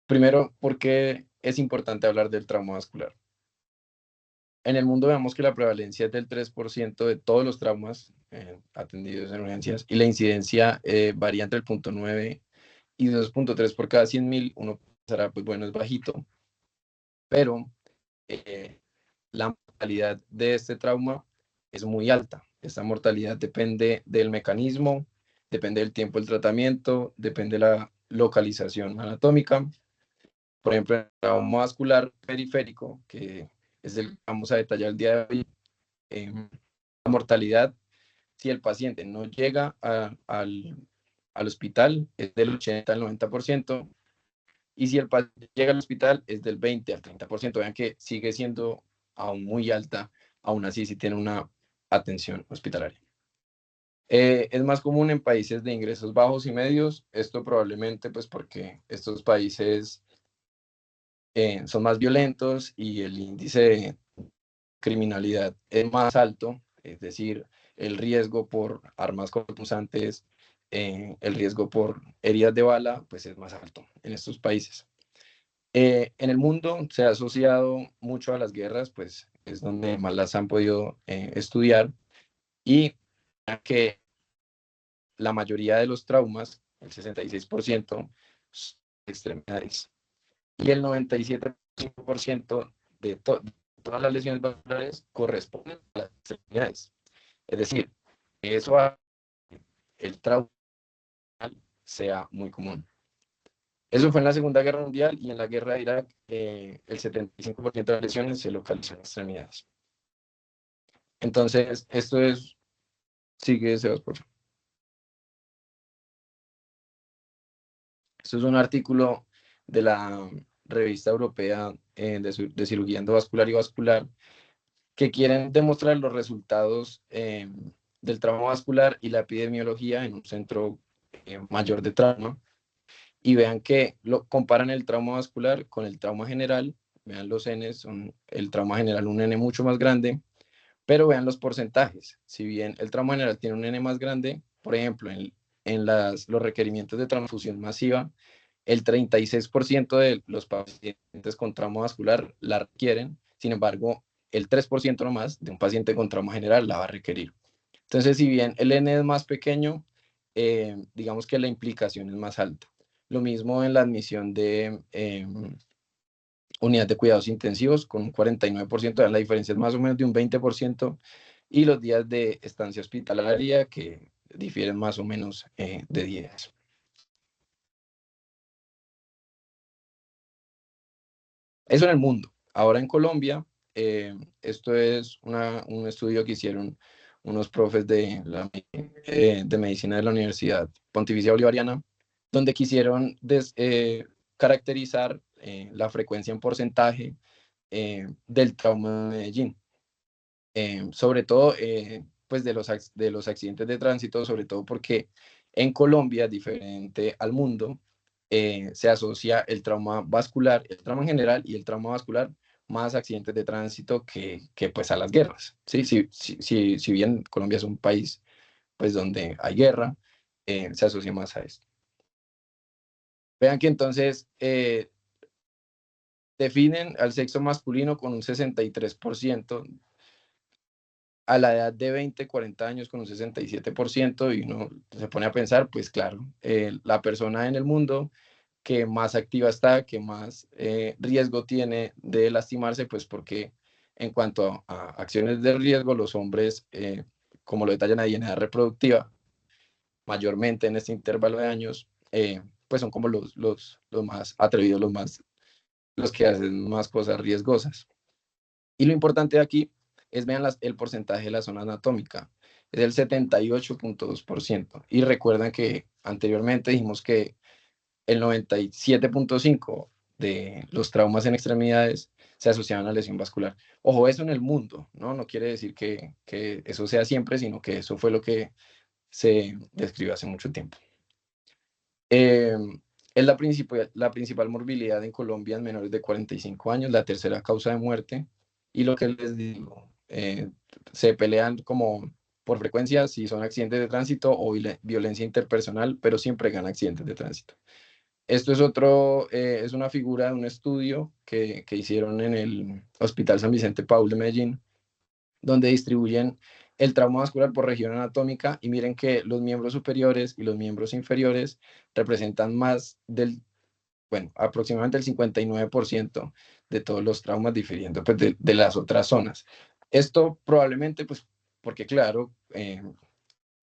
Primero, ¿por qué es importante hablar del trauma vascular? En el mundo vemos que la prevalencia es del 3% de todos los traumas atendidos en urgencias y la incidencia varía entre el 0,9 y 2,3 por cada 100.000. Uno pensará, pues bueno, es bajito, pero la mortalidad de este trauma es muy alta. Esta mortalidad depende del mecanismo, depende del tiempo del tratamiento, depende de la localización anatómica. Por ejemplo, el trauma vascular periférico, que es el que vamos a detallar el día de hoy, la mortalidad, si el paciente no llega al hospital, es del 80 al 90%, y si el paciente llega al hospital, es del 20 al 30%. Vean que sigue siendo aún muy alta, aún así si tiene una atención hospitalaria. Es más común en países de ingresos bajos y medios, esto probablemente pues porque estos países son más violentos y el índice de criminalidad es más alto, es decir, el riesgo por armas cortopunzantes, el riesgo por heridas de bala, pues es más alto en estos países. En el mundo se ha asociado mucho a las guerras, pues es donde más las han podido estudiar, y que la mayoría de los traumas, el 66%, son extremidades, y el 97% de todas las lesiones vasculares corresponden a las extremidades. Es decir, eso hace que el trauma sea muy común. Eso fue en la Segunda Guerra Mundial, y en la guerra de Irak el 75% de las lesiones se localizan en extremidades. Entonces, esto es, sigue Sebas, por favor. Esto es un artículo de la revista europea de cirugía endovascular y vascular, que quieren demostrar los resultados del trauma vascular y la epidemiología en un centro mayor de trauma, y vean que comparan el trauma vascular con el trauma general. Vean los N, son el trauma general un N mucho más grande, pero vean los porcentajes. Si bien el trauma general tiene un N más grande, por ejemplo, en los requerimientos de transfusión masiva, el 36% de los pacientes con trauma vascular la requieren. Sin embargo, el 3% nomás de un paciente con trauma general la va a requerir. Entonces, si bien el N es más pequeño, digamos que la implicación es más alta. Lo mismo en la admisión de unidad de cuidados intensivos, con un 49%, la diferencia es más o menos de un 20%, y los días de estancia hospitalaria, que difieren más o menos de 10. Eso en el mundo. Ahora en Colombia, esto es un estudio que hicieron unos profes de medicina de la Universidad Pontificia Bolivariana, donde quisieron caracterizar la frecuencia en porcentaje del trauma de Medellín. Sobre todo, pues de los accidentes de tránsito, sobre todo porque en Colombia, diferente al mundo, se asocia el trauma vascular, el trauma en general y el trauma vascular, más accidentes de tránsito que pues a las guerras. ¿Sí? Si bien Colombia es un país pues donde hay guerra, se asocia más a esto. Vean que entonces definen al sexo masculino con un 63%, a la edad de 20, 40 años con un 67%, y uno se pone a pensar, pues claro, la persona en el mundo que más activa está, que más riesgo tiene de lastimarse, pues porque en cuanto a acciones de riesgo, los hombres, como lo detallan ahí en edad reproductiva, mayormente en este intervalo de años, pues son como los más atrevidos, los que hacen más cosas riesgosas. Y lo importante de aquí es, vean el porcentaje de la zona anatómica, es el 78,2%. Y recuerdan que anteriormente dijimos que el 97,5% de los traumas en extremidades se asociaban a lesión vascular. Ojo, eso en el mundo, ¿no? No quiere decir que eso sea siempre, sino que eso fue lo que se describió hace mucho tiempo. Eh, es la principal morbilidad en Colombia en menores de 45 años, la tercera causa de muerte. Y lo que les digo, se pelean como por frecuencia si son accidentes de tránsito o violencia interpersonal, pero siempre gana accidentes de tránsito. Esto es una figura de un estudio que hicieron en el Hospital San Vicente Paul de Medellín, donde distribuyen el trauma vascular por región anatómica y miren que los miembros superiores y los miembros inferiores representan más bueno, aproximadamente el 59% de todos los traumas difiriendo pues, de las otras zonas. Esto probablemente, pues, porque claro,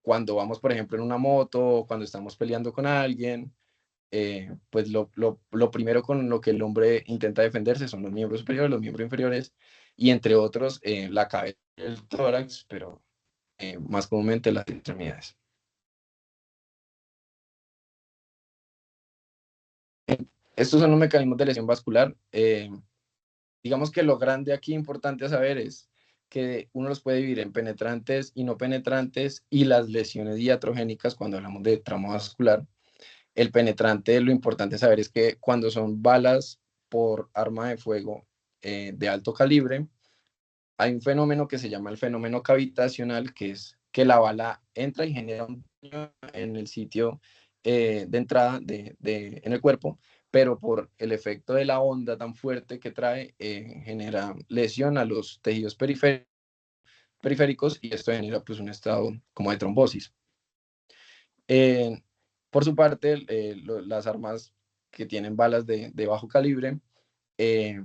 cuando vamos, por ejemplo, en una moto o cuando estamos peleando con alguien, pues lo primero con lo que el hombre intenta defenderse son los miembros superiores, los miembros inferiores y entre otros la cabeza y el tórax, pero más comúnmente las extremidades. Estos son los mecanismos de lesión vascular. Digamos que lo grande aquí importante a saber es que uno los puede dividir en penetrantes y no penetrantes y las lesiones iatrogénicas cuando hablamos de trauma vascular. El penetrante, lo importante saber es que cuando son balas por arma de fuego de alto calibre, hay un fenómeno que se llama el fenómeno cavitacional, que es que la bala entra y genera un daño en el sitio de entrada en el cuerpo, pero por el efecto de la onda tan fuerte que trae, genera lesión a los tejidos periféricos y esto genera pues un estado como de trombosis. Eh, por su parte, las armas que tienen balas de bajo calibre, eh,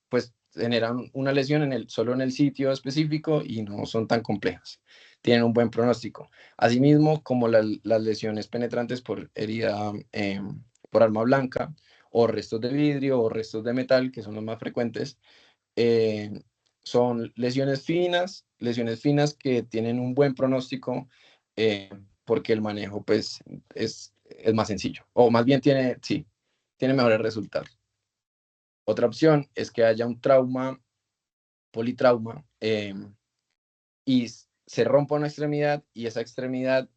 pues generan una lesión solo en el sitio específico y no son tan complejas. Tienen un buen pronóstico. Asimismo, como las lesiones penetrantes por herida por arma blanca o restos de vidrio o restos de metal, que son los más frecuentes, eh, son lesiones finas que tienen un buen pronóstico eh, porque el manejo pues es más sencillo, o más bien sí, tiene mejores resultados. Otra opción es que haya un trauma, politrauma, y se rompa una extremidad y esa extremidad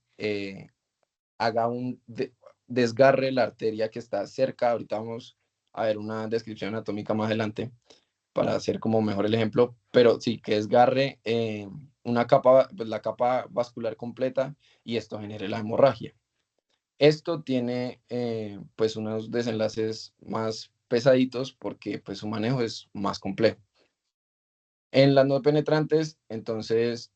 haga desgarre la arteria que está cerca. Ahorita vamos a ver una descripción anatómica más adelante para hacer como mejor el ejemplo, pero sí, que desgarre una capa, pues la capa vascular completa y esto genere la hemorragia. Esto tiene pues unos desenlaces más pesaditos porque pues su manejo es más complejo. En las no penetrantes, entonces,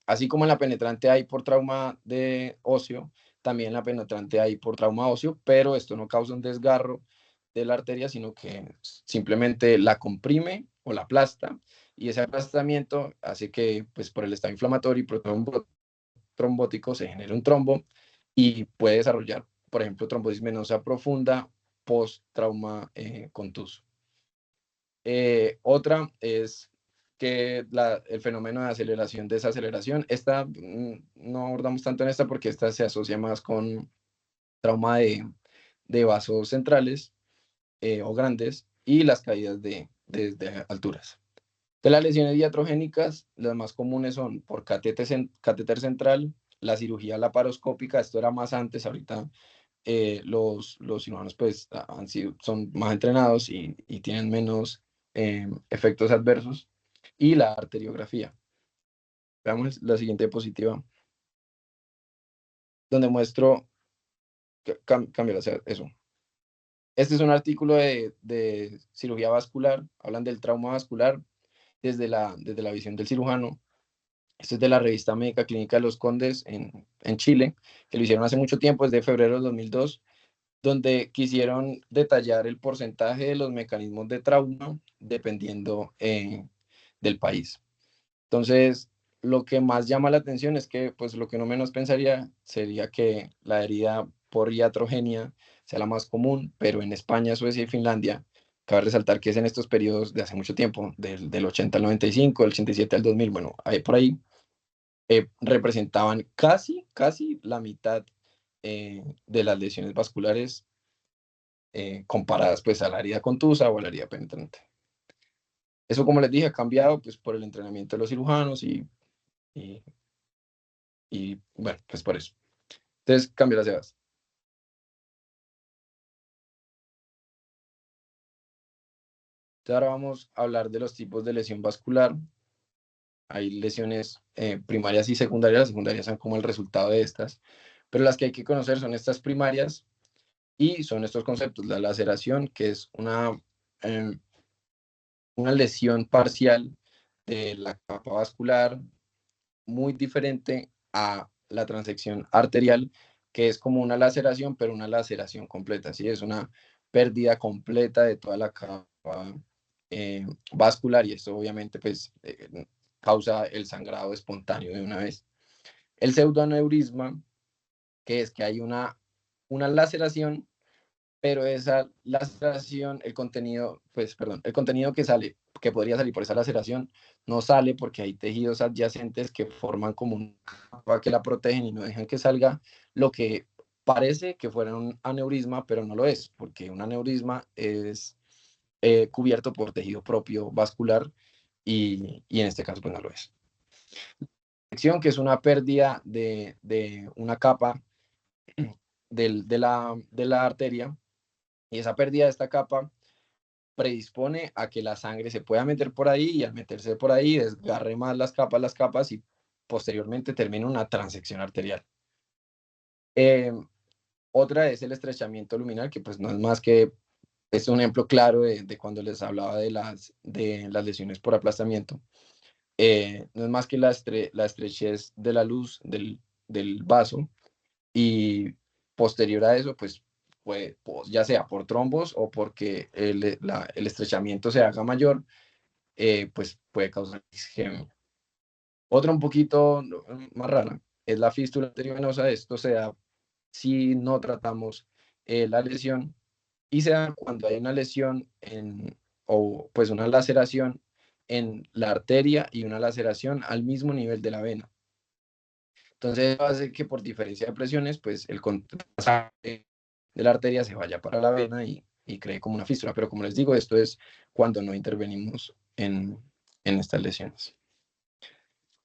así como en la penetrante hay por trauma de óseo, también en la penetrante hay por trauma óseo, pero esto no causa un desgarro de la arteria, sino que simplemente la comprime o la aplasta, y ese aplastamiento hace que, pues, por el estado inflamatorio y trombótico se genere un trombo y puede desarrollar, por ejemplo, trombosis venosa profunda post-trauma contuso. Otra es que el fenómeno de aceleración-desaceleración, esta no abordamos tanto en esta porque esta se asocia más con trauma de vasos centrales o grandes y las caídas de alturas. De las lesiones iatrogénicas, las más comunes son por catéter central, la cirugía laparoscópica, esto era más antes, ahorita los cirujanos pues son más entrenados y tienen menos efectos adversos. Y la arteriografía. Veamos la siguiente diapositiva, donde muestro, cambio, o sea, eso. Este es un artículo de cirugía vascular, hablan del trauma vascular desde la visión del cirujano. Este es de la revista Médica Clínica de los Condes en Chile, que lo hicieron hace mucho tiempo, es de febrero de 2002, donde quisieron detallar el porcentaje de los mecanismos de trauma dependiendo del país. Entonces, lo que más llama la atención es que, pues, lo que uno menos pensaría sería que la herida por iatrogenia sea la más común, pero en España, Suecia y Finlandia, cabe resaltar que es en estos periodos de hace mucho tiempo, del 80 al 95, del 87 al 2000, bueno, ahí por ahí, representaban casi la mitad de las lesiones vasculares comparadas pues a la herida contusa o a la herida penetrante. Eso, como les dije, ha cambiado pues por el entrenamiento de los cirujanos y, y bueno, pues por eso. Entonces, cambio las Sebas. Entonces, ahora vamos a hablar de los tipos de lesión vascular. Hay lesiones primarias y secundarias. Las secundarias son como el resultado de estas, pero las que hay que conocer son estas primarias, Y son estos conceptos: la laceración, que es em, una lesión parcial de la capa vascular, muy diferente a la transección arterial, que es como una laceración, pero una laceración completa, ¿sí? Es una pérdida completa de toda la capa vascular, y esto obviamente pues causa el sangrado espontáneo de una vez. El pseudoaneurisma, que es que hay una laceración, pero esa laceración, el contenido, pues, perdón, el contenido que sale, que podría salir por esa laceración, no sale porque hay tejidos adyacentes que forman como una capa que la protegen y no dejan que salga lo que parece que fuera un aneurisma, pero no lo es, porque un aneurisma es cubierto por tejido propio vascular, y en este caso pues no lo es. Sección, que es una pérdida de una capa de la arteria, y esa pérdida de esta capa predispone a que la sangre se pueda meter por ahí, y al meterse por ahí desgarre más las capas, y posteriormente termina una transección arterial. Otra es el estrechamiento luminal, que pues no es más que, es un ejemplo claro de cuando les hablaba de las lesiones por aplastamiento. No es más que la estrechez de la luz del vaso, y posterior a eso, pues ya sea por trombos o porque el estrechamiento se haga mayor, pues puede causar isquemia. Otra un poquito más rara es la fístula arteriovenosa. Esto se da si no tratamos la lesión, y se da cuando hay una lesión o pues una laceración en la arteria y una laceración al mismo nivel de la vena. Entonces eso hace que por diferencia de presiones, pues el contraste de la arteria se vaya para la vena y cree como una fístula. Pero como les digo, esto es cuando no intervenimos en estas lesiones.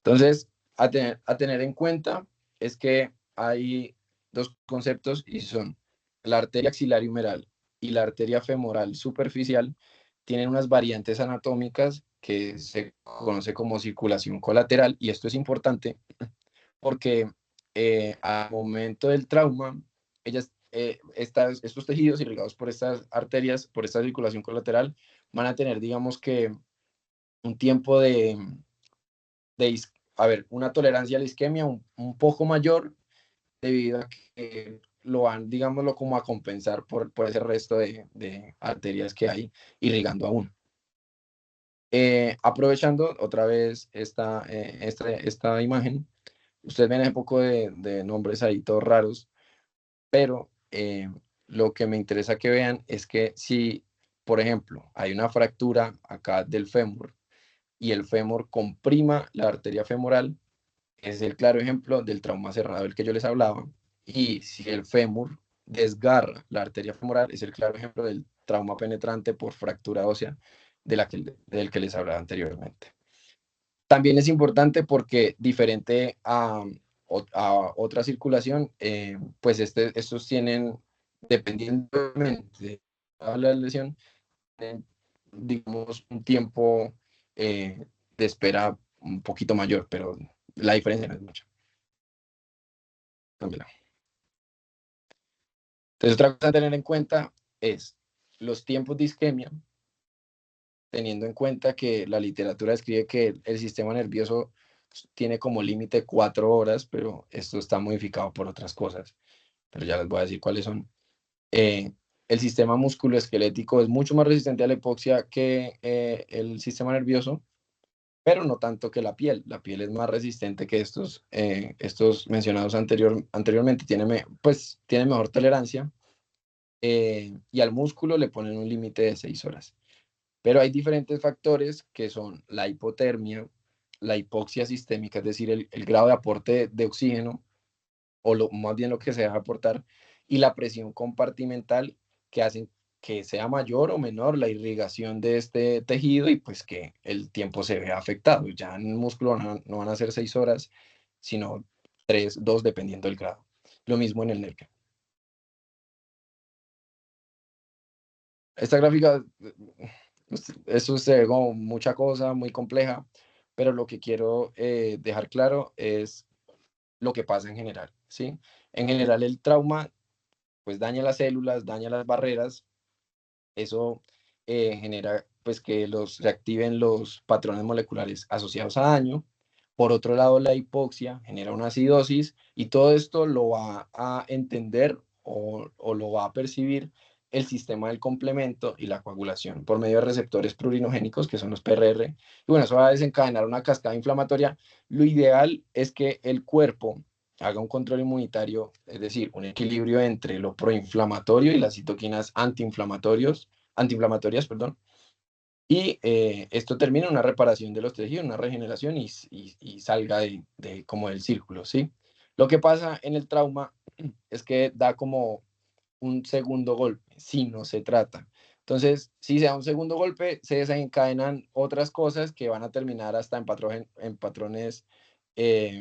Entonces, a tener en cuenta es que hay dos conceptos, y son la arteria axilar y humeral y la arteria femoral superficial. Tienen unas variantes anatómicas que se conoce como circulación colateral, y esto es importante porque al momento del trauma, estos tejidos irrigados por estas arterias, por esta circulación colateral, van a tener, digamos que, un tiempo una tolerancia a la isquemia un poco mayor, debido a que lo van, digámoslo, como a compensar por ese resto de arterias que hay irrigando aún. Aprovechando otra vez esta imagen, ustedes ven un poco de nombres ahí todos raros, pero lo que me interesa que vean es que si, por ejemplo, hay una fractura acá del fémur y el fémur comprima la arteria femoral, es el claro ejemplo del trauma cerrado del que yo les hablaba. Y si el fémur desgarra la arteria femoral, es el claro ejemplo del trauma penetrante por fractura ósea del que les hablaba anteriormente. También es importante porque, diferente a otra circulación, pues estos tienen, dependiendo de la lesión, tienen, digamos, un tiempo de espera un poquito mayor, pero la diferencia no es mucha. Cámbiala. Entonces, otra cosa a tener en cuenta es los tiempos de isquemia, teniendo en cuenta que la literatura describe que el sistema nervioso tiene como límite 4 horas, pero esto está modificado por otras cosas, pero ya les voy a decir cuáles son. Eh, el sistema musculoesquelético es mucho más resistente a la hipoxia que el sistema nervioso, pero no tanto que la piel. La piel es más resistente que estos mencionados anteriormente, tiene mejor tolerancia, y al músculo le ponen un límite de 6 horas. Pero hay diferentes factores, que son la hipotermia, la hipoxia sistémica, es decir, el grado de aporte de oxígeno, o más bien lo que se deja aportar, y la presión compartimental, que hacen que sea mayor o menor la irrigación de este tejido, y pues que el tiempo se vea afectado. Ya en el músculo no van a ser 6 horas, sino 3, 2, dependiendo del grado. Lo mismo en el nervio. Esta gráfica, eso se ve como mucha cosa, muy compleja, pero lo que quiero dejar claro es lo que pasa en general, ¿sí? En general, el trauma pues daña las células, daña las barreras. Eso genera pues que se activen los patrones moleculares asociados a daño. Por otro lado, la hipoxia genera una acidosis y todo esto lo va a entender o lo va a percibir el sistema del complemento y la coagulación por medio de receptores prurinogénicos, que son los PRR. Y bueno, eso va a desencadenar una cascada inflamatoria. Lo ideal es que el cuerpo haga un control inmunitario, es decir, un equilibrio entre lo proinflamatorio y las citoquinas antiinflamatorias, perdón, y esto termina en una reparación de los tejidos, una regeneración y salga como del círculo, ¿sí? Lo que pasa en el trauma es que da como un segundo golpe, si no se trata. Entonces, si se da un segundo golpe, se desencadenan otras cosas que van a terminar hasta en patrones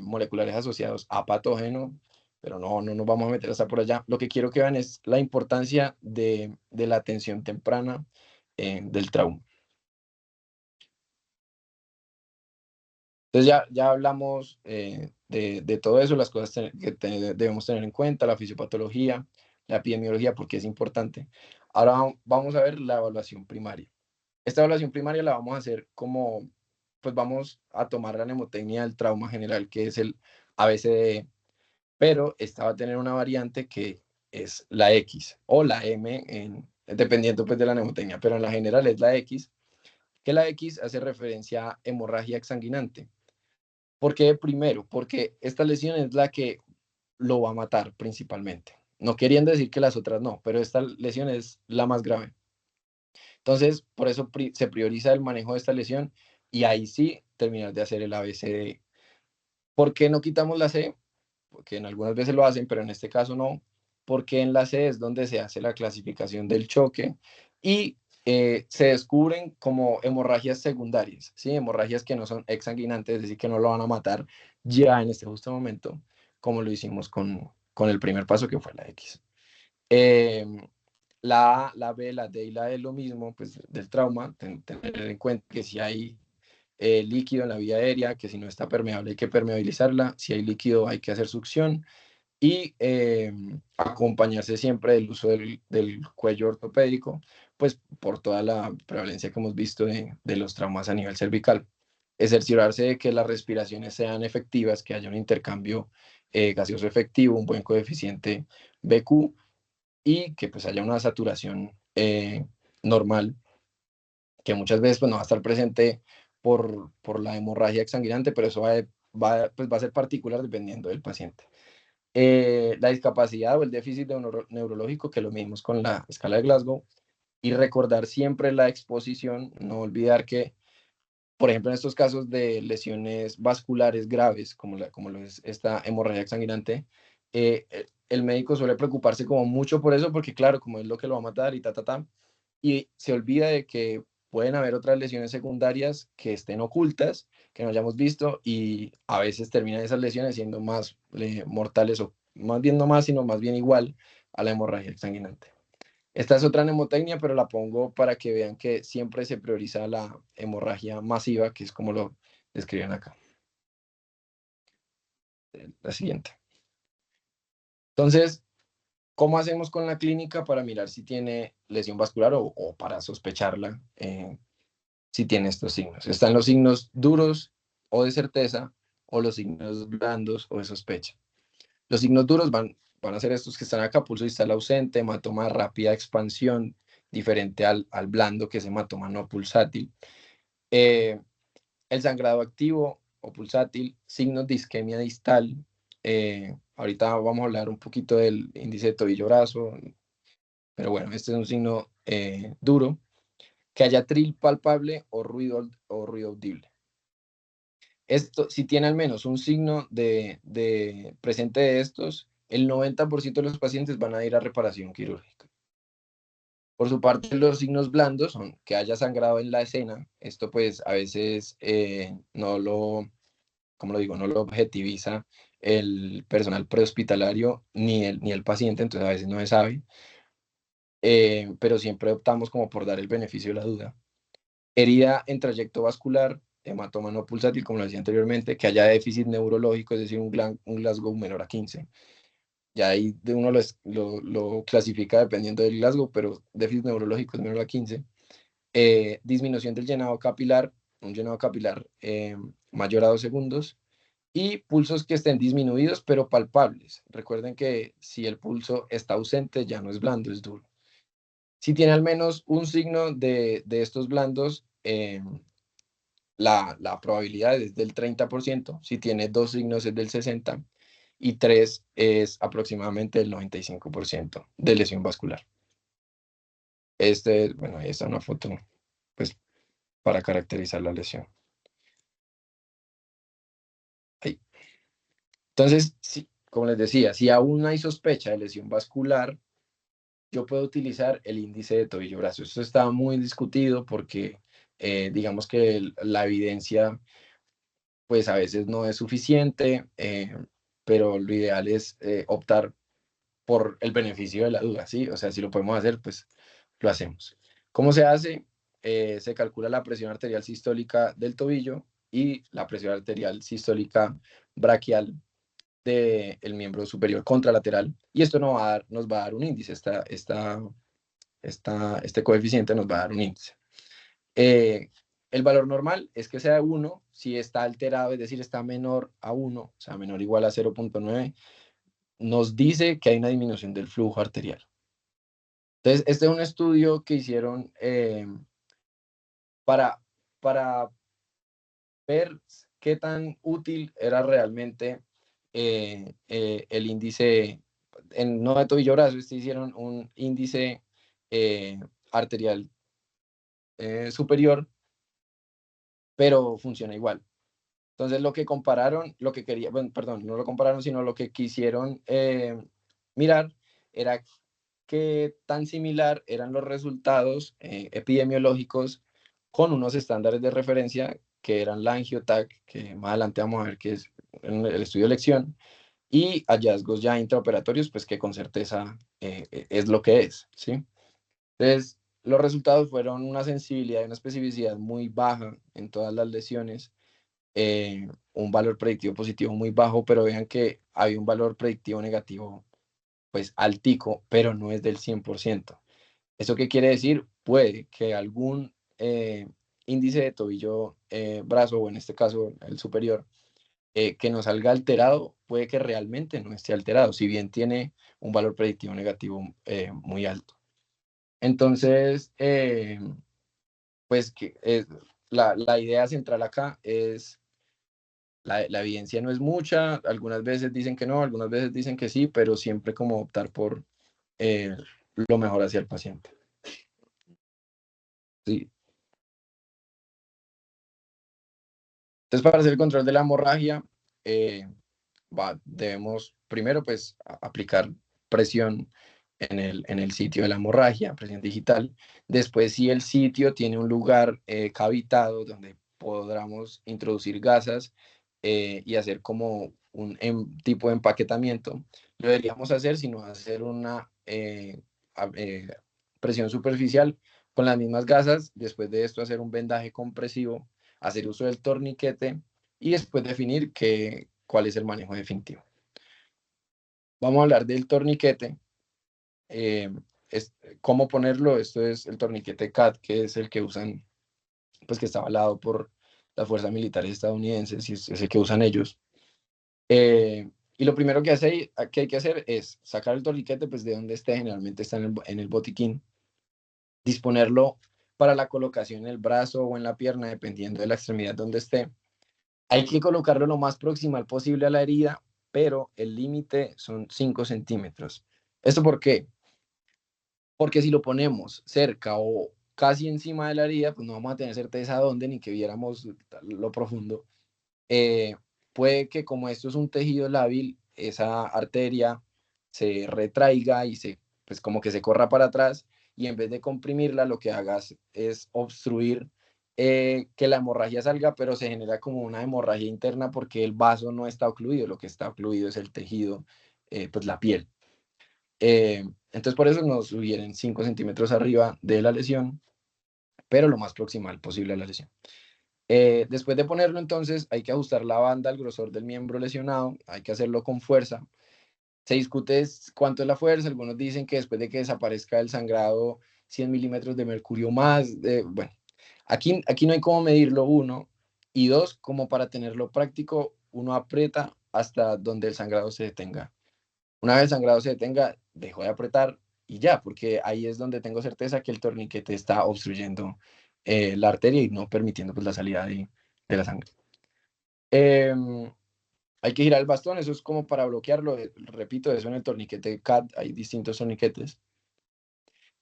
moleculares asociados a patógeno, pero no nos vamos a meter hasta por allá. Lo que quiero que vean es la importancia de la atención temprana del trauma. Entonces ya hablamos de todo eso, las cosas que debemos tener en cuenta, la fisiopatología, la epidemiología, porque es importante. Ahora vamos a ver la evaluación primaria. Esta evaluación primaria la vamos a hacer como, pues vamos a tomar la mnemotecnia del trauma general, que es el ABCDE, pero esta va a tener una variante que es la X o la M, dependiendo pues de la mnemotecnia, pero en la general es la X, que la X hace referencia a hemorragia exsanguinante. ¿Por qué primero? Porque esta lesión es la que lo va a matar principalmente. No queriendo decir que las otras no, pero esta lesión es la más grave. Entonces, por eso se prioriza el manejo de esta lesión y ahí sí terminar de hacer el ABCD. ¿Por qué no quitamos la C? Porque en algunas veces lo hacen, pero en este caso no, porque en la C es donde se hace la clasificación del choque y se descubren como hemorragias secundarias, ¿sí? Hemorragias que no son exsanguinantes, es decir, que no lo van a matar ya en este justo momento, como lo hicimos con el primer paso que fue la X. La A, la B, la D y la E lo mismo, pues del trauma, tener en cuenta que si hay líquido en la vía aérea, que si no está permeable hay que permeabilizarla, si hay líquido hay que hacer succión y acompañarse siempre del uso del cuello ortopédico, pues por toda la prevalencia que hemos visto de los traumas a nivel cervical. Cerciorarse de que las respiraciones sean efectivas, que haya un intercambio gaseoso efectivo, un buen coeficiente BQ y que pues haya una saturación normal, que muchas veces pues, no va a estar presente por la hemorragia exsanguinante, pero eso pues, va a ser particular dependiendo del paciente. La discapacidad o el déficit neurológico, que lo mismo con la escala de Glasgow, y recordar siempre la exposición, no olvidar que, por ejemplo, en estos casos de lesiones vasculares graves, como lo es esta hemorragia exsanguinante, el médico suele preocuparse como mucho por eso, porque claro, como es lo que lo va a matar y se olvida de que pueden haber otras lesiones secundarias que estén ocultas, que no hayamos visto, y a veces terminan esas lesiones siendo más mortales, o más bien no más, sino más bien igual a la hemorragia exsanguinante. Esta es otra mnemotecnia, pero la pongo para que vean que siempre se prioriza la hemorragia masiva, que es como lo describen acá. La siguiente. Entonces, ¿cómo hacemos con la clínica para mirar si tiene lesión vascular o para sospecharla si tiene estos signos? Están los signos duros o de certeza o los signos blandos o de sospecha. Los signos duros van a ser estos que están acá: pulso distal ausente, hematoma rápida expansión, diferente al blando, que es hematoma no pulsátil. El sangrado activo o pulsátil, signos de isquemia distal. Ahorita vamos a hablar un poquito del índice de tobillo-brazo, pero bueno, este es un signo duro. Que haya tril palpable o ruido audible. Esto, si tiene al menos un signo presente de estos, el 90% de los pacientes van a ir a reparación quirúrgica. Por su parte, los signos blandos son que haya sangrado en la escena. Esto pues a veces como lo digo, no lo objetiviza el personal prehospitalario ni el paciente, entonces a veces no se sabe, pero siempre optamos como por dar el beneficio de la duda. Herida en trayecto vascular, hematoma no pulsátil, como lo decía anteriormente, que haya déficit neurológico, es decir, un Glasgow menor a 15. Ya ahí de uno lo clasifica dependiendo del Glasgow, pero déficit neurológico es menor a 15. Disminución del llenado capilar, un llenado capilar mayor a 2 segundos, y pulsos que estén disminuidos pero palpables. Recuerden que si el pulso está ausente, ya no es blando, es duro. Si tiene al menos un signo de estos blandos, la probabilidad es del 30%. Si tiene dos signos es del 60%, y tres es aproximadamente el 95% de lesión vascular. Bueno, ahí está una foto, pues, para caracterizar la lesión. Ahí. Entonces, como les decía, si aún hay sospecha de lesión vascular, yo puedo utilizar el índice de tobillo-brazo. Esto está muy discutido porque digamos que la evidencia pues a veces no es suficiente, pero lo ideal es optar por el beneficio de la duda, ¿sí? O sea, si lo podemos hacer, pues lo hacemos. ¿Cómo se hace? Se calcula la presión arterial sistólica del tobillo y la presión arterial sistólica braquial del miembro superior contralateral, y esto nos va a dar un índice. Este coeficiente nos va a dar un índice. El valor normal es que sea 1, si está alterado, es decir, está menor a 1, o sea, menor o igual a 0.9, nos dice que hay una disminución del flujo arterial. Entonces, este es un estudio que hicieron para, para ver qué tan útil era realmente el índice, no de tobillo brazo, hicieron un índice arterial superior, pero funciona igual. Entonces lo que compararon, lo que quería, bueno, perdón, no lo compararon, sino lo que quisieron mirar era qué tan similar eran los resultados epidemiológicos con unos estándares de referencia que eran la Angiotac, que más adelante vamos a ver que es en el estudio de elección, y hallazgos ya intraoperatorios, pues que con certeza es lo que es, ¿sí? Entonces, los resultados fueron una sensibilidad y una especificidad muy baja en todas las lesiones, un valor predictivo positivo muy bajo, pero vean que hay un valor predictivo negativo pues altico, pero no es del 100%. ¿Eso qué quiere decir? Puede que algún índice de tobillo, brazo, o en este caso el superior, que nos salga alterado, puede que realmente no esté alterado, si bien tiene un valor predictivo negativo muy alto. Entonces, pues la idea central acá es, la evidencia no es mucha, algunas veces dicen que no, algunas veces dicen que sí, pero siempre como optar por eh, lo mejor hacia el paciente. Sí. Entonces, para hacer el control de la hemorragia, eh, debemos primero pues aplicar presión en el sitio de la hemorragia, presión digital. Después, si el sitio tiene un lugar cavitado donde podamos introducir gasas y hacer como un tipo de empaquetamiento, lo deberíamos hacer, sino hacer una presión superficial con las mismas gasas. Después de esto, hacer un vendaje compresivo, hacer uso del torniquete y después definir cuál es el manejo definitivo. Vamos a hablar del torniquete. eh, ¿Cómo ponerlo? Esto es el torniquete CAT, que es el que usan, pues que está avalado por las fuerzas militares estadounidenses y es el que usan ellos. Y lo primero que hay que hacer es sacar el torniquete pues de donde esté, generalmente está en el botiquín, disponerlo para la colocación en el brazo o en la pierna, dependiendo de la extremidad donde esté. Hay que colocarlo lo más proximal posible a la herida, pero el límite son 5 centímetros. ¿Esto por qué? Porque si lo ponemos cerca o casi encima de la herida, pues no vamos a tener certeza dónde ni que viéramos lo profundo. Eh, Puede que como esto es un tejido lábil, esa arteria se retraiga y pues como que se corra para atrás, y en vez de comprimirla, lo que hagas es obstruir que la hemorragia salga, pero se genera como una hemorragia interna porque el vaso no está ocluido, lo que está ocluido es el tejido, pues la piel. Entonces por eso nos sugieren 5 centímetros arriba de la lesión, pero lo más proximal posible a la lesión. Después de ponerlo, entonces hay que ajustar la banda al grosor del miembro lesionado, hay que hacerlo con fuerza. Se discute cuánto es la fuerza, algunos dicen que después de que desaparezca el sangrado, 100 milímetros de mercurio más, bueno, aquí no hay cómo medirlo, uno, y dos, como para tenerlo práctico, uno aprieta hasta donde el sangrado se detenga. Una vez el sangrado se detenga, dejo de apretar y ya, porque ahí es donde tengo certeza que el torniquete está obstruyendo la arteria y no permitiendo pues, la salida de la sangre. Hay que girar el bastón, eso es como para bloquearlo. Repito, eso en el torniquete CAT hay distintos torniquetes.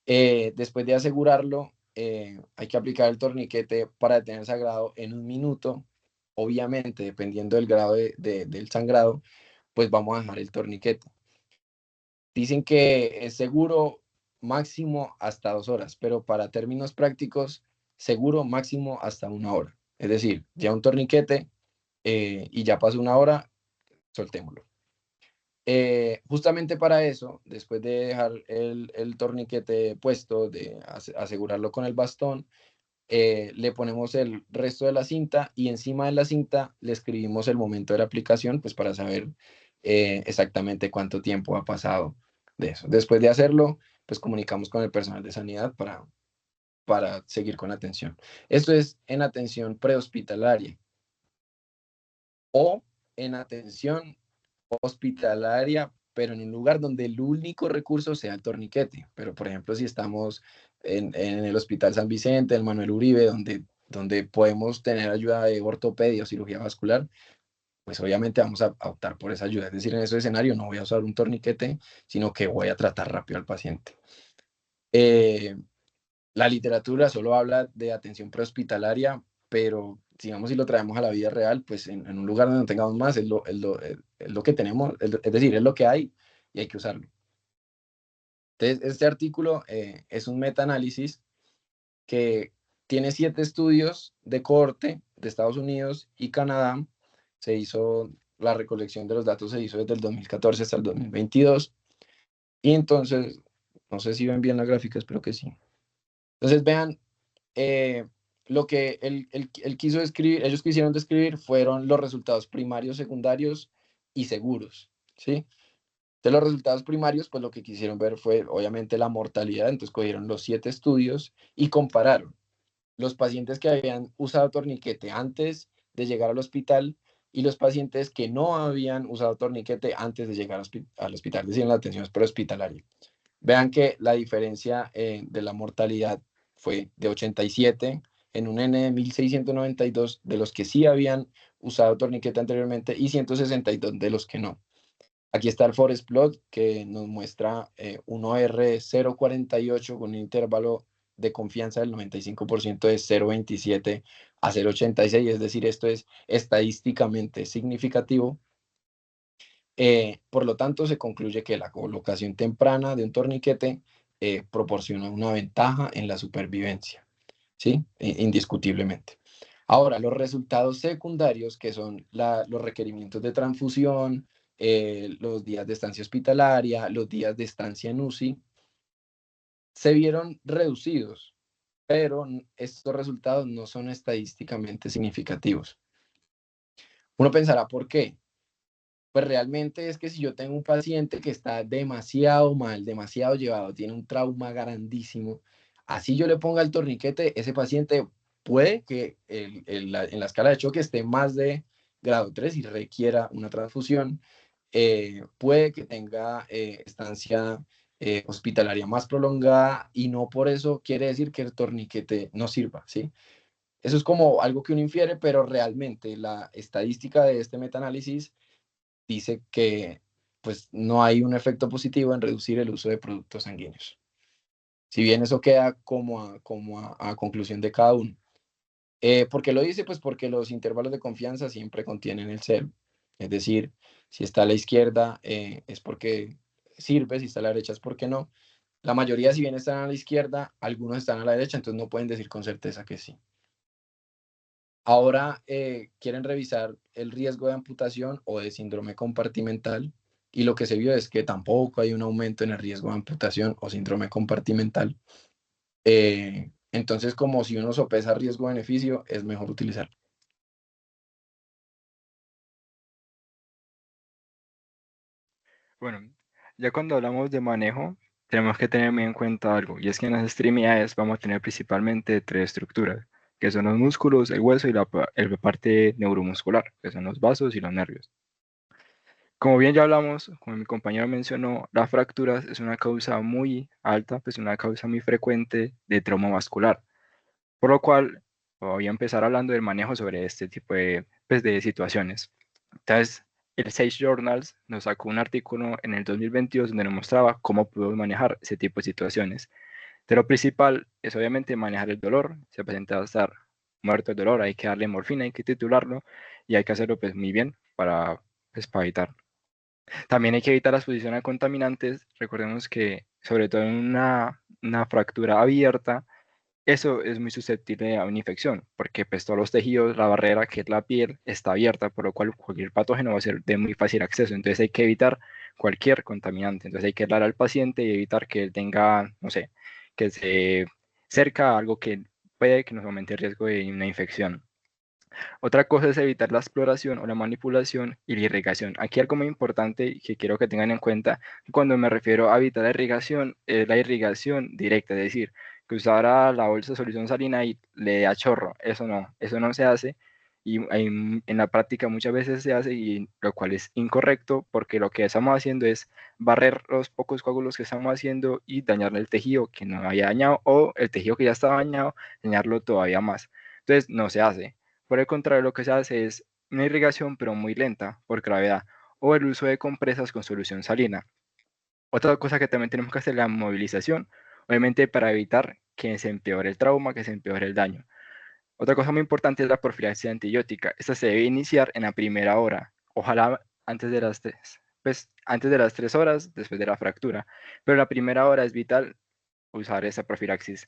Después de asegurarlo, hay que aplicar el torniquete para detener el sangrado en 1 minuto. Obviamente, dependiendo del grado del sangrado, pues vamos a dejar el torniquete. Dicen que es seguro máximo hasta 2 horas, pero para términos prácticos, seguro máximo hasta 1 hora. Es decir, ya un torniquete y ya pasó 1 hora, soltémoslo. Justamente para eso, después de dejar el torniquete puesto, de asegurarlo con el bastón, le ponemos el resto de la cinta y encima de la cinta le escribimos el momento de la aplicación, pues para saber exactamente cuánto tiempo ha pasado de eso. Después de hacerlo, pues comunicamos con el personal de sanidad para seguir con la atención. Esto es en atención prehospitalaria o en atención hospitalaria, pero en un lugar donde el único recurso sea el torniquete. Pero, por ejemplo, si estamos en el Hospital San Vicente, el Manuel Uribe, donde podemos tener ayuda de ortopedia o cirugía vascular, pues obviamente vamos a optar por esa ayuda. Es decir, en ese escenario no voy a usar un torniquete, sino que voy a tratar rápido al paciente. La literatura solo habla de atención prehospitalaria, pero digamos si lo traemos a la vida real, pues en un lugar donde no tengamos más, es lo que tenemos, es decir, es lo que hay y hay que usarlo. Entonces, este artículo es un metaanálisis que tiene 7 estudios de cohorte de Estados Unidos y Canadá. Se hizo, la recolección de los datos se hizo desde el 2014 hasta el 2022. Y entonces, no sé si ven bien la gráfica, espero que sí. Entonces, vean, lo que él quiso describir, ellos quisieron describir fueron los resultados primarios, secundarios y seguros, ¿sí? De los resultados primarios, pues lo que quisieron ver fue obviamente la mortalidad, entonces cogieron los 7 estudios y compararon los pacientes que habían usado torniquete antes de llegar al hospital y los pacientes que no habían usado torniquete antes de llegar al hospital, es decir, en la atención prehospitalaria. Vean que la diferencia de la mortalidad fue de 87 en un N de 1692 de los que sí habían usado torniquete anteriormente y 162 de los que no. Aquí está el forest plot que nos muestra un OR 0,48 con un intervalo de confianza del 95% de 0,27 a 0,86, es decir, esto es estadísticamente significativo. Por lo tanto, se concluye que la colocación temprana de un torniquete proporciona una ventaja en la supervivencia, ¿sí? Indiscutiblemente. Ahora, los resultados secundarios, que son los requerimientos de transfusión, los días de estancia hospitalaria, los días de estancia en UCI, se vieron reducidos, pero estos resultados no son estadísticamente significativos. Uno pensará, ¿por qué? Pues realmente es que si yo tengo un paciente que está demasiado mal, demasiado llevado, tiene un trauma grandísimo, así yo le ponga el torniquete, ese paciente puede que en la escala de choque esté más de grado 3 y requiera una transfusión, puede que tenga estancia hospitalaria más prolongada y no por eso quiere decir que el torniquete no sirva, ¿sí? Eso es como algo que uno infiere, pero realmente la estadística de este metaanálisis dice que pues no hay un efecto positivo en reducir el uso de productos sanguíneos. Si bien eso queda como a conclusión de cada uno. ¿Por qué lo dice? Pues porque los intervalos de confianza siempre contienen el cero. Es decir, si está a la izquierda es porque sirve, si está a la derecha es porque no. La mayoría, si bien están a la izquierda, algunos están a la derecha, entonces no pueden decir con certeza que sí. Ahora quieren revisar el riesgo de amputación o de síndrome compartimental y lo que se vio es que tampoco hay un aumento en el riesgo de amputación o síndrome compartimental. Entonces, como si uno sopesa riesgo-beneficio, es mejor utilizarlo. Bueno, Ya cuando hablamos de manejo, tenemos que tener muy en cuenta algo, y es que en las extremidades vamos a tener principalmente tres estructuras, que son los músculos, el hueso y la parte neuromuscular, que son los vasos y los nervios. Como bien ya hablamos, como mi compañero mencionó, las fracturas es una causa muy alta, pues una causa muy frecuente de trauma vascular, por lo cual voy a empezar hablando del manejo sobre este tipo de, pues, de situaciones. Entonces, el Sage Journals nos sacó un artículo en el 2022 donde nos mostraba cómo podemos manejar ese tipo de situaciones. De lo principal es obviamente manejar el dolor. Si el paciente va a estar muerto de dolor, hay que darle morfina, hay que titularlo y hay que hacerlo pues muy bien para evitar. También hay que evitar la exposición a contaminantes. Recordemos que sobre todo en una fractura abierta, eso es muy susceptible a una infección, porque pues todos los tejidos, la barrera que es la piel, está abierta, por lo cual cualquier patógeno va a ser de muy fácil acceso. Entonces hay que evitar cualquier contaminante. Entonces hay que hablar al paciente y evitar que él tenga, no sé, que se cerca a algo que puede que nos aumente el riesgo de una infección. Otra cosa es evitar la exploración o la manipulación y la irrigación. Aquí algo muy importante que quiero que tengan en cuenta, cuando me refiero a evitar la irrigación, es la irrigación directa, es decir, que usara la bolsa de solución salina y le da chorro. Eso no se hace y en la práctica muchas veces se hace y lo cual es incorrecto porque lo que estamos haciendo es barrer los pocos coágulos que estamos haciendo y dañarle el tejido que no había dañado o el tejido que ya estaba dañado, dañarlo todavía más. Entonces no se hace. Por el contrario, lo que se hace es una irrigación, pero muy lenta por gravedad, o el uso de compresas con solución salina. Otra cosa que también tenemos que hacer es la movilización, obviamente para evitar que se empeore el trauma, que se empeore el daño. Otra cosa muy importante es la profilaxis antibiótica. Esta se debe iniciar en la primera hora, ojalá antes de las 3, pues antes de las 3 horas después de la fractura, pero la primera hora es vital usar esa profilaxis.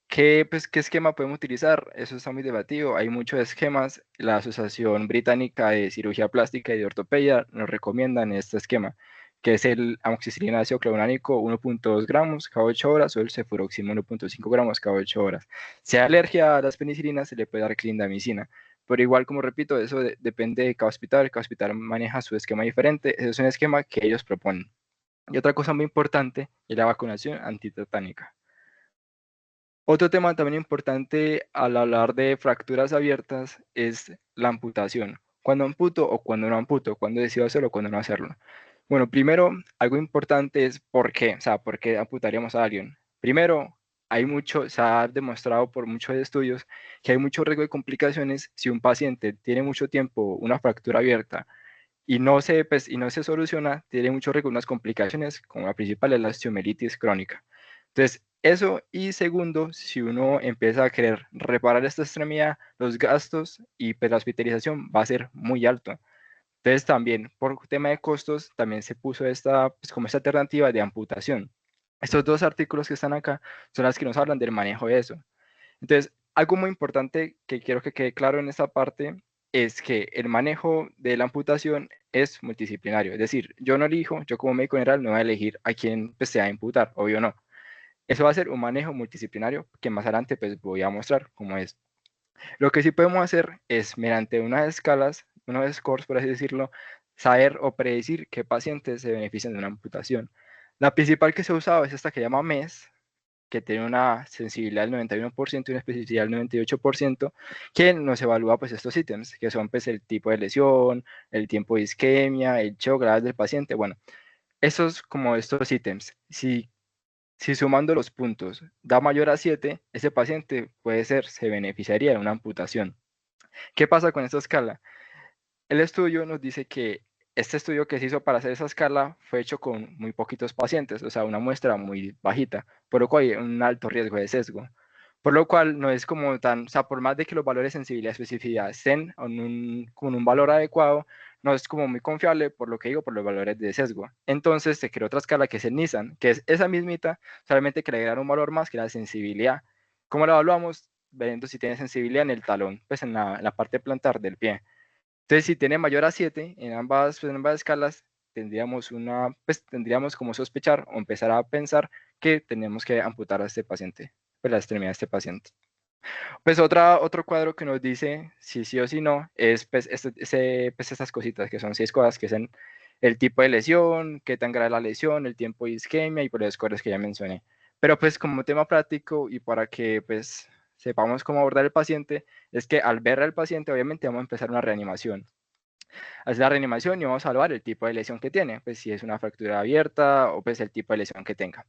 ¿Qué esquema podemos utilizar? Eso está muy debatido. Hay muchos esquemas. La Asociación Británica de Cirugía Plástica y de Ortopedia nos recomiendan este esquema, que es el amoxicilina ácido clorhidrato 1.2 gramos cada 8 horas o el cefuroxima 1.5 gramos cada 8 horas. Si hay alergia a las penicilinas, se le puede dar clindamicina. Pero igual, como repito, eso depende de cada hospital. Cada hospital maneja su esquema diferente. Ese es un esquema que ellos proponen. Y otra cosa muy importante es la vacunación antitetánica. Otro tema también importante al hablar de fracturas abiertas es la amputación. ¿Cuándo amputo o cuándo no amputo? ¿Cuándo decido hacerlo o cuándo no hacerlo? Bueno, primero, algo importante es por qué, o sea, por qué amputaríamos a alguien. Primero, se ha demostrado por muchos estudios que hay mucho riesgo de complicaciones si un paciente tiene mucho tiempo una fractura abierta y no se soluciona, tiene mucho riesgo de unas complicaciones, como la principal es la osteomelitis crónica. Entonces, eso y segundo, si uno empieza a querer reparar esta extremidad, los gastos y pues, la hospitalización va a ser muy alto. Entonces, también por tema de costos, también se puso como esta alternativa de amputación. Estos dos artículos que están acá son las que nos hablan del manejo de eso. Entonces, algo muy importante que quiero que quede claro en esta parte es que el manejo de la amputación es multidisciplinario. Es decir, yo no elijo, yo como médico general no voy a elegir a quién pues, se va a imputar, obvio no. Eso va a ser un manejo multidisciplinario que más adelante pues voy a mostrar cómo es. Lo que sí podemos hacer es mediante unas escalas, unos scores por así decirlo, saber o predecir qué pacientes se benefician de una amputación. La principal que se ha usado es esta que llama MES, que tiene una sensibilidad del 91% y una especificidad del 98%, que nos evalúa pues estos ítems, que son pues el tipo de lesión, el tiempo de isquemia, el shock, la edad del paciente, bueno, estos ítems. Si sumando los puntos da mayor a 7, ese paciente se beneficiaría de una amputación. ¿Qué pasa con esta escala? El estudio nos dice que este estudio que se hizo para hacer esa escala fue hecho con muy poquitos pacientes, o sea, una muestra muy bajita, por lo cual hay un alto riesgo de sesgo. Por lo cual no es como tan, o sea, por más de que los valores de sensibilidad y especificidad estén con un valor adecuado, no es como muy confiable, por lo que digo, por los valores de sesgo. Entonces se creó otra escala que es el Nissan, que es esa mismita, solamente que le agregaron un valor más que la sensibilidad. ¿Cómo la evaluamos? Viendo si tiene sensibilidad en el talón, pues en la parte plantar del pie. Entonces, si tiene mayor a 7 en ambas escalas, tendríamos como sospechar o empezar a pensar que tenemos que amputar a este paciente, pues la extremidad de este paciente. Pues otro cuadro que nos dice si sí o si no es pues, estas cositas, que son 6 cosas, que son el tipo de lesión, qué tan grave la lesión, el tiempo de isquemia y por los scores que ya mencioné. Pero pues como tema práctico y para que pues sepamos cómo abordar el paciente, es que al ver al paciente obviamente vamos a empezar una reanimación. Hacer la reanimación y vamos a evaluar el tipo de lesión que tiene, pues si es una fractura abierta o pues el tipo de lesión que tenga.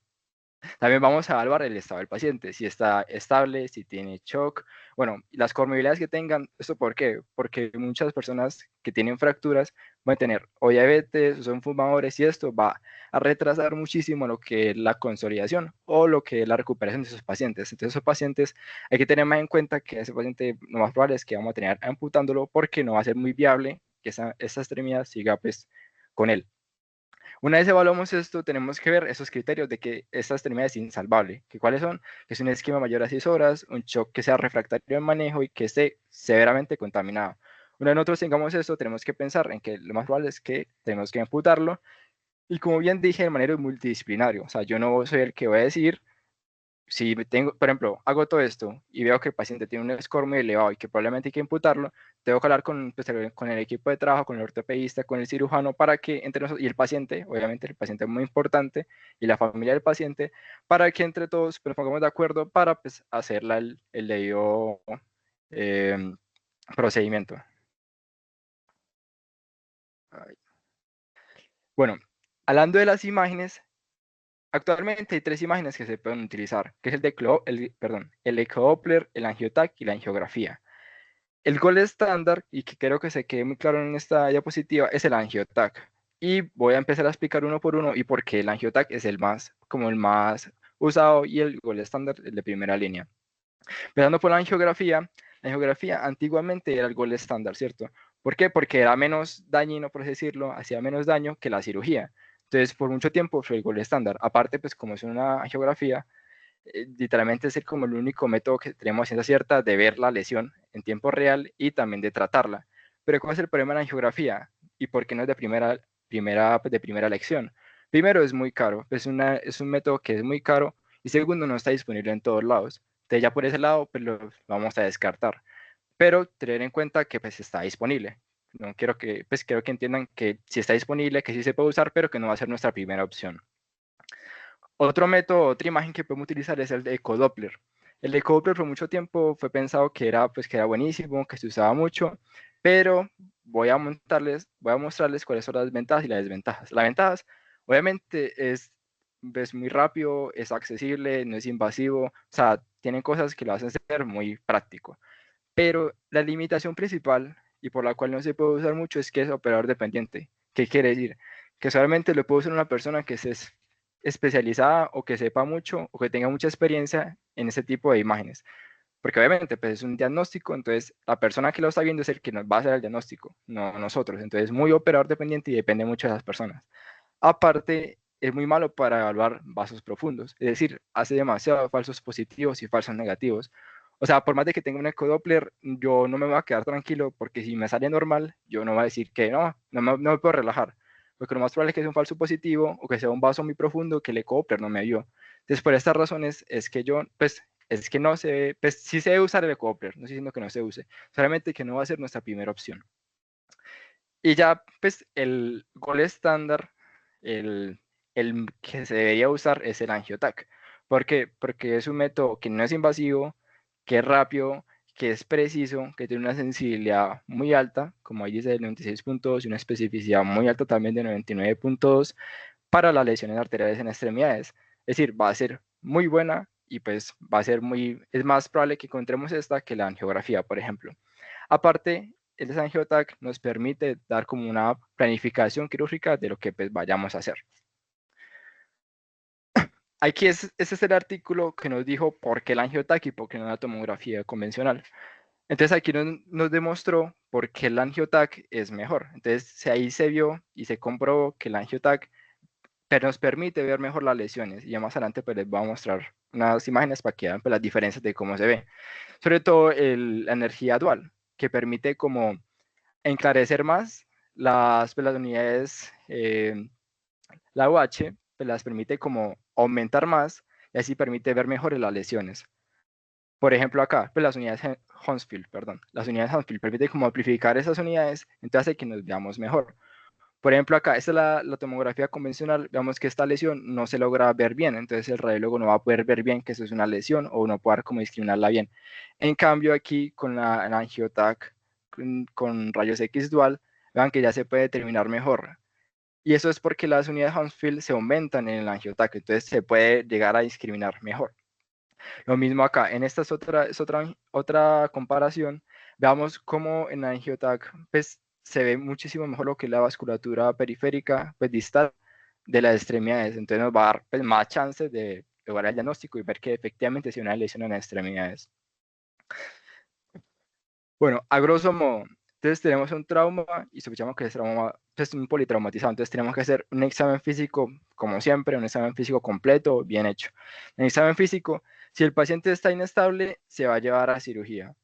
También vamos a evaluar el estado del paciente, si está estable, si tiene shock, bueno, las comorbilidades que tengan. ¿Esto por qué? Porque muchas personas que tienen fracturas van a tener o diabetes o son fumadores y esto va a retrasar muchísimo lo que es la consolidación o lo que es la recuperación de esos pacientes. Entonces, esos pacientes hay que tener más en cuenta que ese paciente lo más probable es que vamos a tener amputándolo porque no va a ser muy viable que esa extremidad siga pues con él. Una vez evaluamos esto, tenemos que ver esos criterios de que esta extremidad es insalvable. ¿Que ¿Cuáles son? Que es un esquema mayor a 6 horas, un shock que sea refractario en manejo y que esté severamente contaminado. Una vez nosotros tengamos esto, tenemos que pensar en que lo más probable es que tenemos que amputarlo. Y como bien dije, de manera multidisciplinario. O sea, yo no soy el que voy a decir si tengo, por ejemplo, hago todo esto y veo que el paciente tiene un score muy elevado y que probablemente hay que imputarlo, tengo que hablar pues, con el equipo de trabajo, con el ortopedista, con el cirujano, para que entre nosotros, y el paciente, obviamente el paciente es muy importante, y la familia del paciente, para que entre todos nos pongamos de acuerdo para pues, hacer el debido eh, procedimiento. Bueno, hablando de las imágenes, actualmente hay tres imágenes que se pueden utilizar, que es el ecodoppler, el angiotac y la angiografía. El gol estándar, y que creo que se quede muy claro en esta diapositiva, es el angiotac. Y voy a empezar a explicar uno por uno y por qué el angiotac es como el más usado y el gol estándar el de primera línea. Empezando por la angiografía antiguamente era el gol estándar, ¿cierto? ¿Por qué? Porque era menos dañino, por así decirlo, hacía menos daño que la cirugía. Entonces, por mucho tiempo fue el gol estándar. Aparte, pues como es una angiografía, literalmente es como el único método que tenemos a ciencia cierta de ver la lesión en tiempo real y también de tratarla. Pero ¿cuál es el problema de la angiografía? ¿Y por qué no es de primera lección? Primero, es muy caro, es un método que es muy caro y segundo, no está disponible en todos lados. Entonces ya por ese lado, pues lo vamos a descartar. Pero tener en cuenta que pues está disponible. No quiero que, pues quiero que entiendan que si está disponible, que sí se puede usar, pero que no va a ser nuestra primera opción. Otro método, otra imagen que podemos utilizar es el de ecodoppler. El ecodoppler por mucho tiempo fue pensado que era buenísimo, que se usaba mucho, pero voy a mostrarles cuáles son las ventajas y las desventajas. Las ventajas, obviamente, es muy rápido, es accesible, no es invasivo, o sea, tienen cosas que lo hacen ser muy práctico. Pero la limitación principal y por la cual no se puede usar mucho es que es operador dependiente. ¿Qué quiere decir? Que solamente lo puede usar una persona que se especializada o que sepa mucho o que tenga mucha experiencia en ese tipo de imágenes. Porque obviamente pues es un diagnóstico, entonces la persona que lo está viendo es el que nos va a hacer el diagnóstico, no nosotros. Entonces es muy operador dependiente y depende mucho de las personas. Aparte, es muy malo para evaluar vasos profundos, es decir, hace demasiados falsos positivos y falsos negativos. O sea, por más de que tenga un ecodoppler, yo no me voy a quedar tranquilo porque si me sale normal, yo no voy a decir que no me puedo relajar, porque lo más probable es que sea un falso positivo o que sea un vaso muy profundo que el ecodoppler no me dio. Entonces, por estas razones es que yo, pues, es que no se, pues sí se debe usar el ecodoppler, no estoy diciendo que no se use, solamente que no va a ser nuestra primera opción. Y ya, pues, el gol estándar, el, el que se debería usar es el angiotac. ¿Por qué? Porque es un método que no es invasivo, que es rápido, que es preciso, que tiene una sensibilidad muy alta, como ahí dice, de 96 puntos, y una especificidad muy alta también de 99 puntos para las lesiones arteriales en extremidades. Es decir, va a ser muy buena y pues va a ser es más probable que encontremos esta que la angiografía, por ejemplo. Aparte, el angiotac nos permite dar como una planificación quirúrgica de lo que pues, vayamos a hacer. Aquí ese es el artículo que nos dijo por qué el angiotac y por qué no la tomografía convencional. Entonces aquí nos demostró por qué el angiotac es mejor. Entonces ahí se vio y se comprobó que el angiotac nos permite ver mejor las lesiones. Y ya más adelante pues les voy a mostrar unas imágenes para que vean pues, las diferencias de cómo se ve. Sobre todo la energía dual, que permite como enclarecer más pues, las unidades, la UH, pues, las permite como aumentar más y así permite ver mejor las lesiones. Por ejemplo, acá, pues las unidades Hounsfield, perdón, las unidades Hounsfield permiten como amplificar esas unidades, entonces hace que nos veamos mejor. Por ejemplo, acá, esta es la tomografía convencional, vemos que esta lesión no se logra ver bien, entonces el radiólogo no va a poder ver bien que eso es una lesión o no poder como discriminarla bien. En cambio, aquí con el angiotac, con rayos X dual, vean que ya se puede determinar mejor. Y eso es porque las unidades Hounsfield se aumentan en el angiotac, entonces se puede llegar a discriminar mejor. Lo mismo acá, en esta es otra comparación. Veamos cómo en angiotac pues, se ve muchísimo mejor lo que es la vasculatura periférica, pues distal de las extremidades. Entonces nos va a dar pues, más chances de lograr el diagnóstico y ver que efectivamente es una lesión en las extremidades. Bueno, a grosso modo, entonces tenemos un trauma y sospechamos que es trauma, pues, un politraumatizado. Entonces tenemos que hacer un examen físico, como siempre, un examen físico completo, bien hecho. En el examen físico, si el paciente está inestable, se va a llevar a cirugía.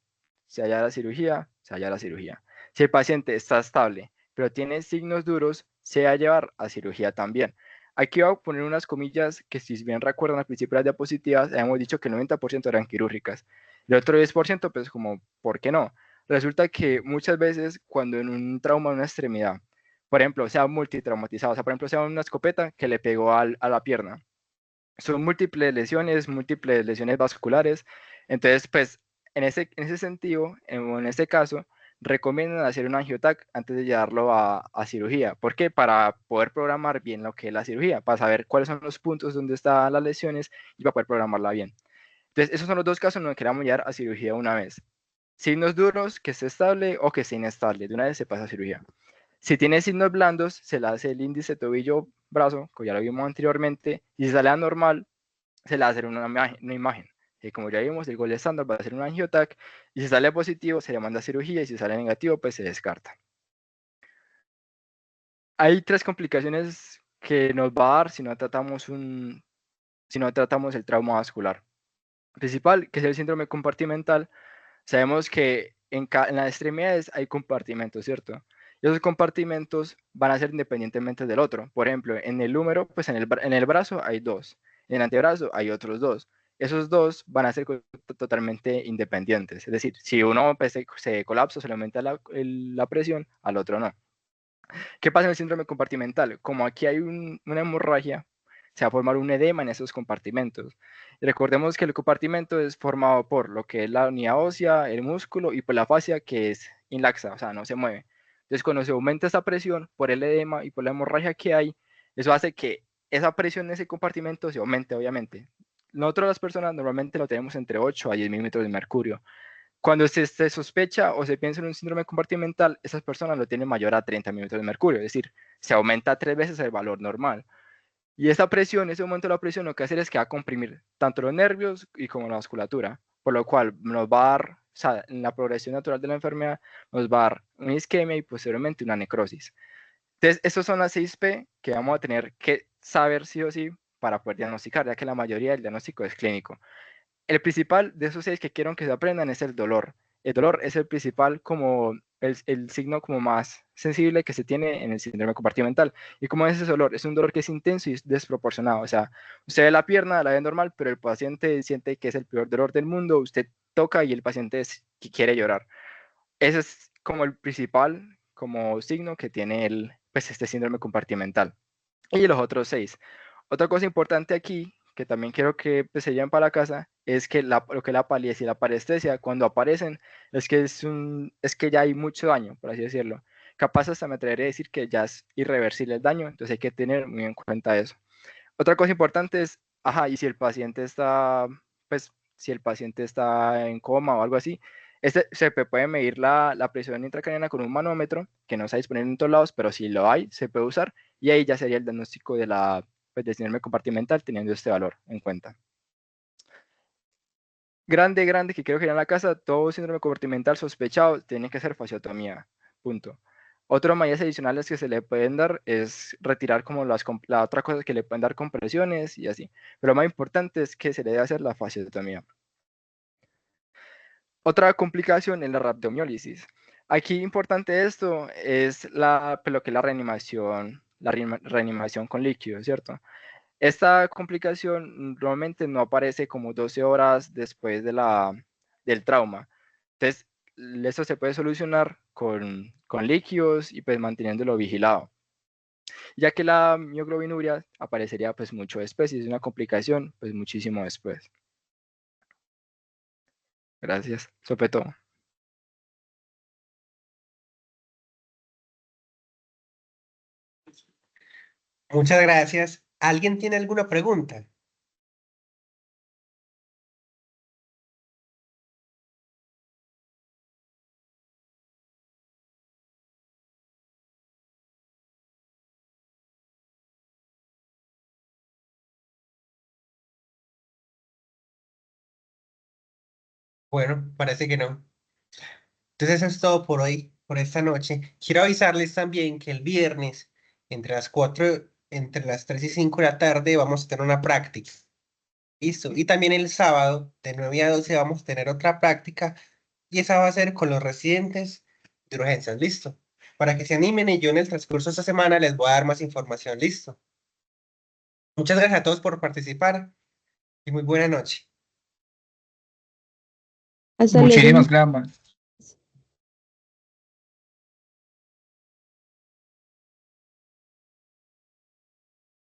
Se va a llevar a cirugía, se va a llevar a cirugía. Si el paciente está estable, pero tiene signos duros, se va a llevar a cirugía también. Aquí voy a poner unas comillas que, si bien recuerdan al principio de las diapositivas, habíamos dicho que el 90% eran quirúrgicas. El otro 10%, pues como, ¿por qué no? Resulta que muchas veces cuando en un trauma de una extremidad, por ejemplo, sea multitraumatizado, o sea, por ejemplo, sea una escopeta que le pegó a la pierna, son múltiples lesiones vasculares, entonces, pues, en ese sentido, en este caso, recomiendan hacer un angiotac antes de llevarlo a cirugía. ¿Por qué? Para poder programar bien lo que es la cirugía, para saber cuáles son los puntos donde están las lesiones y para poder programarla bien. Entonces, esos son los dos casos en los que queramos llevar a cirugía una vez. Signos duros, que esté estable o que esté inestable. De una vez se pasa a cirugía. Si tiene signos blandos, se le hace el índice tobillo brazo, que ya lo vimos anteriormente, y si sale anormal, se le hace una imagen. Y como ya vimos, el gol estándar va a ser un angiotac, y si sale positivo, se le manda a cirugía, y si sale negativo, pues se descarta. Hay tres complicaciones que nos va a dar si no tratamos el trauma vascular. Principal, que es el síndrome compartimental. Sabemos que en las extremidades hay compartimentos, ¿cierto? Y esos compartimentos van a ser independientemente del otro. Por ejemplo, en el húmero, pues en el brazo hay dos. En el antebrazo hay otros dos. Esos dos van a ser totalmente independientes. Es decir, si uno pues, se colapsa, se le aumenta la presión, al otro no. ¿Qué pasa en el síndrome compartimental? Como aquí hay una hemorragia, se va a formar un edema en esos compartimentos. Y recordemos que el compartimento es formado por lo que es la unidad ósea, el músculo y por la fascia, que es inlaxa, o sea, no se mueve. Entonces, cuando se aumenta esa presión por el edema y por la hemorragia que hay, eso hace que esa presión en ese compartimento se aumente, obviamente. Nosotros las personas normalmente lo tenemos entre 8 a 10 milímetros de mercurio. Cuando se sospecha o se piensa en un síndrome compartimental, esas personas lo tienen mayor a 30 milímetros de mercurio, es decir, se aumenta 3 veces el valor normal. Y esa presión, ese aumento de la presión, lo que hace es que va a comprimir tanto los nervios y como la musculatura, por lo cual nos va a dar, o sea, en la progresión natural de la enfermedad, nos va a dar una isquemia y posteriormente una necrosis. Entonces, estas son las 6P que vamos a tener que saber sí o sí para poder diagnosticar, ya que la mayoría del diagnóstico es clínico. El principal de esos 6 que quiero que se aprendan es el dolor. El dolor es el principal como el signo como más sensible que se tiene en el síndrome compartimental. ¿Y cómo es ese dolor? Es un dolor que es intenso y es desproporcionado. O sea, usted ve la pierna, la ve normal, pero el paciente siente que es el peor dolor del mundo. Usted toca y el paciente que quiere llorar. Ese es como el principal como signo que tiene pues, este síndrome compartimental. Y los otros 6. Otra cosa importante aquí, que también quiero que pues, se lleven para la casa, es que lo que es la palidez y la parestesia, cuando aparecen, es que ya hay mucho daño, por así decirlo. Capaz hasta me atrevería a decir que ya es irreversible el daño, entonces hay que tener muy en cuenta eso. Otra cosa importante es, ajá, y si el paciente está, pues, si el paciente está en coma o algo así, se puede medir la presión intracraniana con un manómetro, que no está disponible en todos lados, pero si lo hay, se puede usar, y ahí ya sería el diagnóstico del síndrome compartimental teniendo este valor en cuenta. Grande, que quiero que en la casa, todo síndrome compartimental sospechado tiene que hacer fasciotomía, punto. Otras medidas adicionales que se le pueden dar es retirar como la otra cosa que le pueden dar compresiones y así. Pero lo más importante es que se le debe hacer la fasciotomía. Otra complicación es la rhabdomiólisis. Aquí importante esto es lo que es la reanimación con líquido, ¿cierto? Esta complicación normalmente no aparece como 12 horas después del trauma. Entonces, eso se puede solucionar con líquidos y pues manteniéndolo vigilado. ya que la mioglobinuria aparecería pues mucho después y es una complicación pues muchísimo después. Gracias, Sopeto. Muchas gracias. ¿Alguien tiene alguna pregunta? Bueno, parece que no. Entonces eso es todo por hoy, por esta noche. Quiero avisarles también que el viernes, entre las 3 y 5 de la tarde, vamos a tener una práctica. Listo. Y también el sábado, de 9 a 12, vamos a tener otra práctica. Y esa va a ser con los residentes de urgencias. Listo. Para que se animen y yo en el transcurso de esta semana les voy a dar más información. Listo. Muchas gracias a todos por participar y muy buena noche. Hasta luego. Muchísimas gracias.